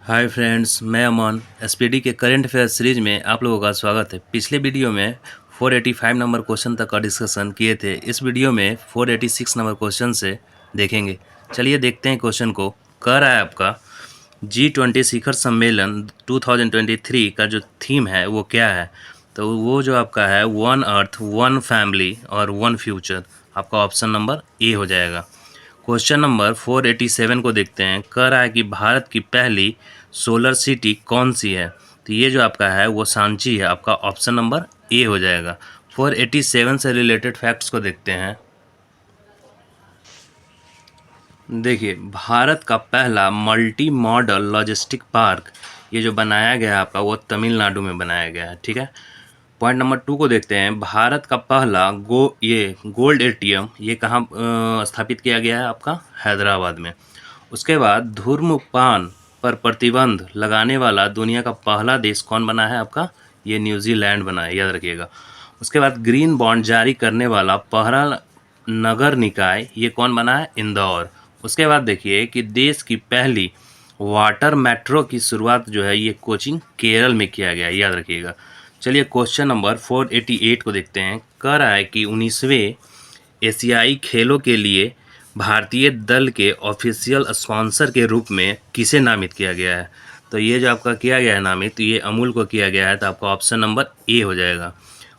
Hi friends, मैं अमन SPD के current affair series में आप लोगों का स्वागत है। पिछले वीडियो में 485 नंबर क्वेश्चन तक का डिस्कशन किए थे। इस वीडियो में 486 नंबर क्वेश्चन से देखेंगे। चलिए देखते हैं क्वेश्चन को। कह रहा है आपका G20 शिखर सम्मेलन 2023 का जो थीम है वो क्या है। तो वो जो आपका है वन अर्थ, वन फैमिली और वन फ्यूचर। आपका ऑप्शन नंबर ए हो जाएगा। क्वेश्चन नंबर 487 को देखते हैं। कह रहा है कि भारत की पहली सोलर सिटी कौन सी है। तो ये जो आपका है वो सांची है। आपका ऑप्शन नंबर ए हो जाएगा। 487 से रिलेटेड फैक्ट्स को देखते हैं। देखिए, भारत का पहला मल्टी मॉडल लॉजिस्टिक पार्क ये जो बनाया गया है आपका वो तमिलनाडु में बनाया गया है। ठीक है। पॉइंट नंबर 2 को देखते हैं। भारत का पहला गोल्ड एटीएम ये कहाँ स्थापित किया गया है आपका हैदराबाद में। उसके बाद धूम्रपान पर प्रतिबंध लगाने वाला दुनिया का पहला देश कौन बना है आपका, ये न्यूजीलैंड बना है, याद रखिएगा। उसके बाद ग्रीन बॉन्ड जारी करने वाला पहला नगर निकाय ये कौन बना है, इंदौर। उसके बाद देखिए कि देश की पहली वाटर मेट्रो की शुरुआत जो है ये कोचिन केरल में किया गया, याद रखिएगा। चलिए क्वेश्चन नंबर 488 को देखते हैं। कह रहा है कि 19वें एशियाई खेलों के लिए भारतीय दल के ऑफिशियल स्पॉन्सर के रूप में किसे नामित किया गया है। तो ये जो आपका किया गया है नामित, तो ये अमूल को किया गया है। तो आपका ऑप्शन नंबर ए हो जाएगा।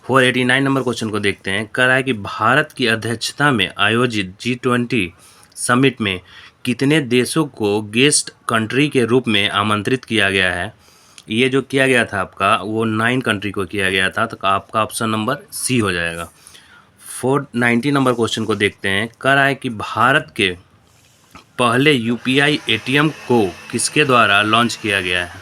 489 नंबर क्वेश्चन को देखते हैं। कह रहा है कि भारत की अध्यक्षता में आयोजित G20 समिट में कितने देशों को गेस्ट कंट्री के रूप में आमंत्रित किया गया है। ये जो किया गया था आपका वो 9 कंट्री को किया गया था। तो आपका ऑप्शन नंबर सी हो जाएगा। 490 नंबर क्वेश्चन को देखते हैं। कह रहा है कि भारत के पहले यूपीआई एटीएम को किसके द्वारा लॉन्च किया गया है।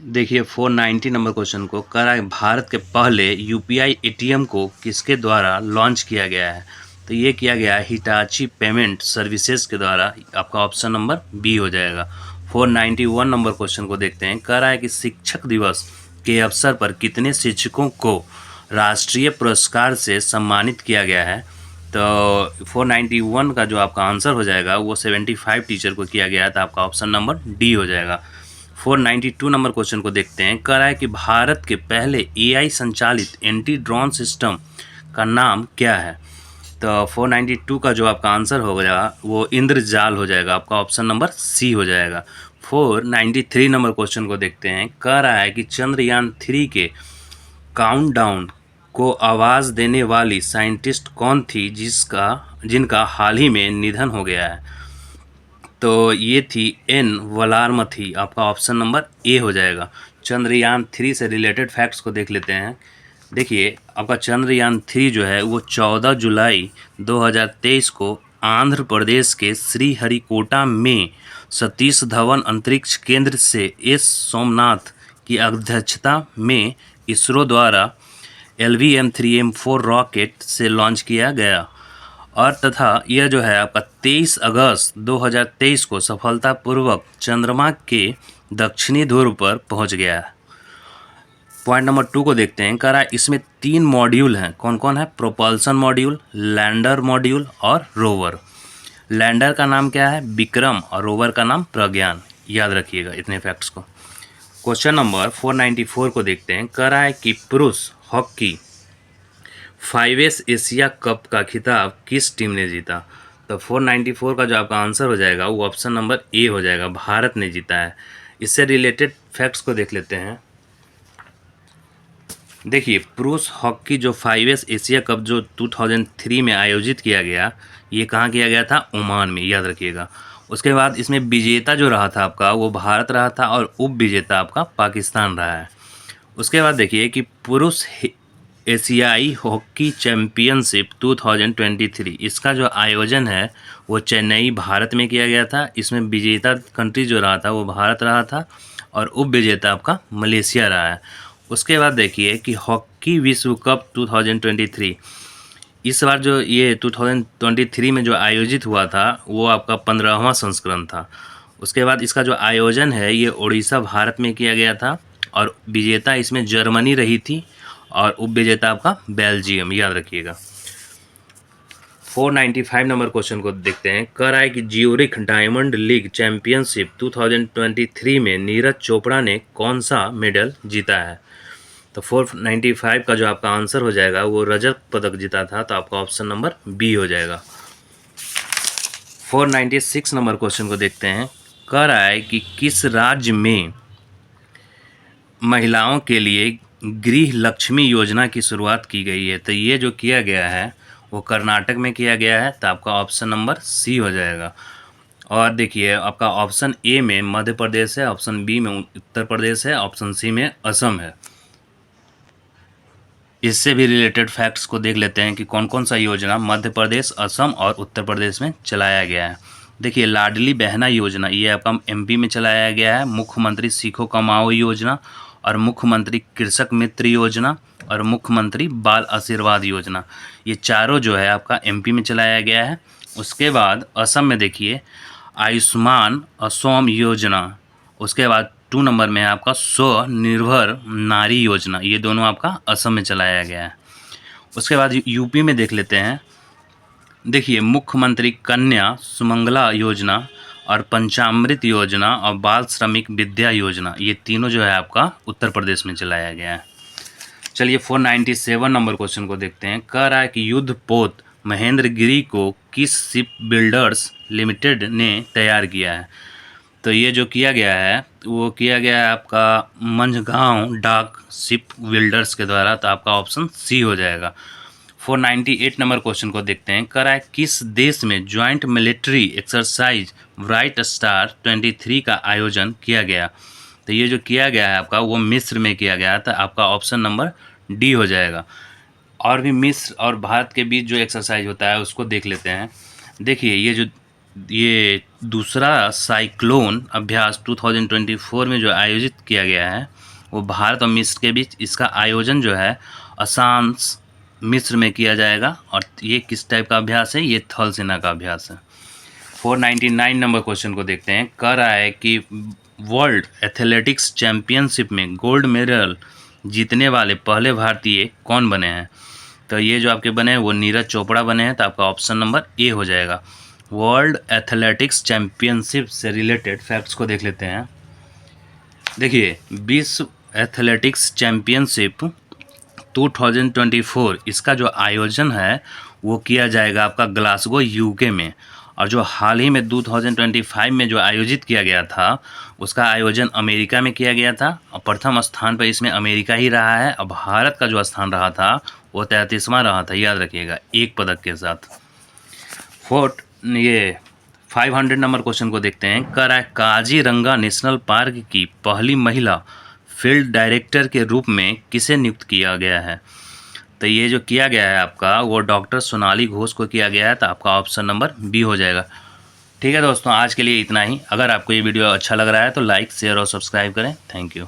देखिए 490 नंबर क्वेश्चन को कह रहा है भारत के पहले यूपीआई एटीएम को किसके द्वारा लॉन्च किया गया है। तो ये किया गया है हिटाची पेमेंट सर्विसेज के द्वारा। आपका ऑप्शन नंबर बी हो जाएगा। 491 नंबर क्वेश्चन को देखते हैं। कह रहा है कि शिक्षक दिवस के अवसर पर कितने शिक्षकों को राष्ट्रीय पुरस्कार से सम्मानित किया गया है। तो 491 का जो आपका आंसर हो जाएगा वो 75 टीचर को किया गया था। आपका ऑप्शन नंबर डी हो जाएगा। 492 नंबर क्वेश्चन को देखते हैं। कह रहा है कि भारत के पहले एआई संचालित एंटी ड्रोन सिस्टम का नाम क्या है। तो 492 का जो आपका आंसर हो गया वो इंद्रजाल हो जाएगा। आपका ऑप्शन नंबर सी हो जाएगा। 493 नंबर क्वेश्चन को देखते हैं। कह रहा है कि चंद्रयान 3 के काउंटडाउन को आवाज़ देने वाली साइंटिस्ट कौन थी जिनका हाल ही में निधन हो गया है। तो ये थी एन वलारमथी। आपका ऑप्शन नंबर ए हो जाएगा। चंद्रयान 3 से रिलेटेड फैक्ट्स को देख लेते हैं। देखिए आपका चंद्रयान 3 जो है वो 14 जुलाई 2023 को आंध्र प्रदेश के श्रीहरिकोटा में सतीश धवन अंतरिक्ष केंद्र से एस सोमनाथ की अध्यक्षता में इसरो द्वारा LVM-3M4 रॉकेट से लॉन्च किया गया और तथा यह जो है आपका 23 अगस्त 2023 को सफलतापूर्वक चंद्रमा के दक्षिणी ध्रुव पर पहुंच गया है। पॉइंट नंबर 2 को देखते हैं। कह रहा है इसमें 3 मॉड्यूल हैं। कौन कौन है, प्रोपल्सन मॉड्यूल, लैंडर मॉड्यूल और रोवर। लैंडर का नाम क्या है, विक्रम, और रोवर का नाम प्रज्ञान। याद रखिएगा इतने फैक्ट्स को। क्वेश्चन नंबर 494 को देखते हैं। कह रहा है कि पुरुष हॉकी 5S एशिया कप का खिताब किस टीम ने जीता। तो 494 का जो आपका आंसर हो जाएगा वो ऑप्शन नंबर ए हो जाएगा, भारत ने जीता है। इससे रिलेटेड फैक्ट्स को देख लेते हैं। देखिए पुरुष हॉकी जो 5S एशिया कप जो 2003 में आयोजित किया गया, ये कहाँ किया गया था, ओमान में, याद रखिएगा। उसके बाद इसमें विजेता जो रहा था आपका वो भारत रहा था और उप विजेता आपका पाकिस्तान रहा है। उसके बाद देखिए कि पुरुष एशियाई हॉकी चैम्पियनशिप 2023 इसका जो आयोजन है वो चेन्नई भारत में किया गया था। इसमें विजेता कंट्री जो रहा था वो भारत रहा था और उप विजेता आपका मलेशिया रहा है। उसके बाद देखिए कि हॉकी विश्व कप 2023 इस बार जो ये 2023 में जो आयोजित हुआ था वो आपका 15वां संस्करण था। उसके बाद इसका जो आयोजन है ये उड़ीसा भारत में किया गया था और विजेता इसमें जर्मनी रही थी और उप विजेता आपका बेल्जियम, याद रखिएगा। 495 नंबर क्वेश्चन को देखते हैं। कह रहा है कि ज्यूरिख डायमंड लीग चैंपियनशिप 2023 में नीरज चोपड़ा ने कौन सा मेडल जीता है? तो 495 का जो आपका आंसर हो जाएगा वो रजत पदक जीता था, तो आपका ऑप्शन नंबर बी हो जाएगा। 496 नंबर क्वेश्चन को देखते हैं। कह रहा है कि किस राज्य में महिलाओं के लिए गृह लक्ष्मी योजना की शुरुआत की गई है? तो ये जो किया गया है वो कर्नाटक में किया गया है, तो आपका ऑप्शन नंबर सी हो जाएगा। और देखिए आपका ऑप्शन ए में मध्य प्रदेश है, ऑप्शन बी में उत्तर प्रदेश है, ऑप्शन सी में असम है। इससे भी रिलेटेड फैक्ट्स को देख लेते हैं कि कौन कौन सा योजना मध्य प्रदेश, असम और उत्तर प्रदेश में चलाया गया है। देखिए लाडली बहना योजना ये आपका एमपी में चलाया गया है। मुख्यमंत्री सीखो कमाओ योजना और मुख्यमंत्री कृषक मित्र योजना और मुख्यमंत्री बाल आशीर्वाद योजना, ये चारों जो है आपका एमपी में चलाया गया है। उसके बाद असम में देखिए आयुष्मान असम योजना, उसके बाद 2 नंबर में है आपका स्वनिर्भर नारी योजना, ये दोनों आपका असम में चलाया गया है। उसके बाद यूपी में देख लेते हैं। देखिए मुख्यमंत्री कन्या सुमंगला योजना और पंचामृत योजना और बाल श्रमिक विद्या योजना, ये तीनों जो है आपका उत्तर प्रदेश में चलाया गया है। चलिए 497 नंबर क्वेश्चन को देखते हैं। कह रहा है कि युद्धपोत महेंद्रगिरी को किस शिप बिल्डर्स लिमिटेड ने तैयार किया है? तो ये जो किया गया है वो किया गया है आपका मंझगांव डाक शिप बिल्डर्स के द्वारा, तो आपका ऑप्शन सी हो जाएगा। 498 नंबर क्वेश्चन को देखते हैं। कह रहा है किस देश में joint military exercise bright star 23 का आयोजन किया गया? तो ये जो किया गया है आपका वो मिस्र में किया गया था, आपका ऑप्शन नंबर डी हो जाएगा। और भी मिस्र और भारत के बीच जो एक्सरसाइज होता है उसको देख लेते हैं। देखिए ये दूसरा साइक्लोन अभ्यास 2024 में जो आयोजित किया गया है वो भारत और मिस्र के बीच, इसका आयोजन जो है असांस मिस्र में किया जाएगा। और ये किस टाइप का अभ्यास है? ये थल सेना का अभ्यास है। 499 नंबर क्वेश्चन को देखते हैं। कह रहा है कि वर्ल्ड एथलेटिक्स चैंपियनशिप में गोल्ड मेडल जीतने वाले पहले भारतीय कौन बने हैं? तो ये जो आपके बने हैं वो नीरज चोपड़ा बने हैं, तो आपका ऑप्शन नंबर ए हो जाएगा। वर्ल्ड एथलेटिक्स चैंपियनशिप से रिलेटेड फैक्ट्स को देख लेते हैं। देखिए विश्व एथलेटिक्स चैंपियनशिप 2024 इसका जो आयोजन है वो किया जाएगा आपका ग्लासगो यूके में। और जो हाल ही में 2025 में जो आयोजित किया गया था उसका आयोजन अमेरिका में किया गया था और प्रथम स्थान पर इसमें अमेरिका ही रहा है। और भारत का जो स्थान रहा था वो 33वां रहा था, याद रखिएगा, एक पदक के साथ। 500 नंबर क्वेश्चन को देखते हैं। कह रहा है काजीरंगा नेशनल पार्क की पहली महिला फील्ड डायरेक्टर के रूप में किसे नियुक्त किया गया है? तो ये जो किया गया है आपका वो डॉक्टर सोनाली घोष को किया गया है, तो आपका ऑप्शन नंबर बी हो जाएगा। ठीक है दोस्तों, आज के लिए इतना ही। अगर आपको ये वीडियो अच्छा लग रहा है तो लाइक, शेयर और सब्सक्राइब करें। Thank you.